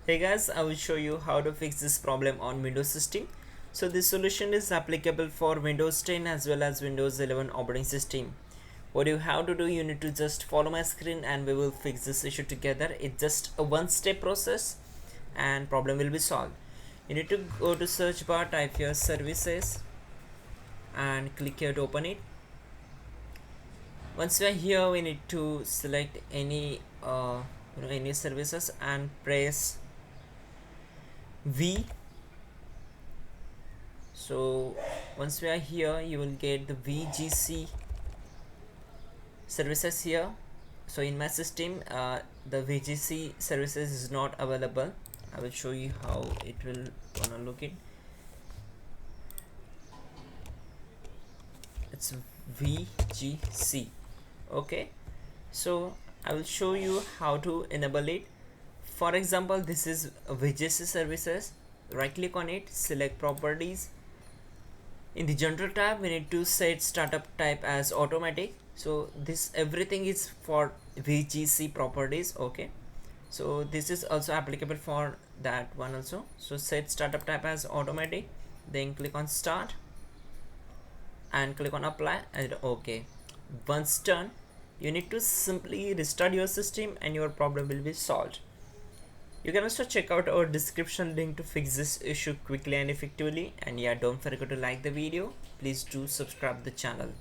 Hey guys, I will show you how to fix this problem on Windows system. So this solution is applicable for Windows 10 as well as Windows 11 operating system. What you have to do, you need to just follow my screen and we will fix this issue together. It's just a one-step process and problem will be solved. You need to go to search bar, type your services and click here to open it. Once we are here, we need to select any any services and press V. So once we are here, you will get the VGC services here. So in my system, the VGC services is not available. I will show you how it will gonna look it. It's VGC. Okay, so I will show you how to enable it. For example, this is VGC services. Right click on it, select properties. In the general tab, we need to set startup type as automatic. So this everything is for VGC properties. Okay, so this is also applicable for that one also. So set startup type as automatic, then click on start and click on apply and okay. Once done, you need to simply restart your system and your problem will be solved. You can also check out our description link to fix this issue quickly and effectively. And yeah, don't forget to like the video. Please do subscribe the channel.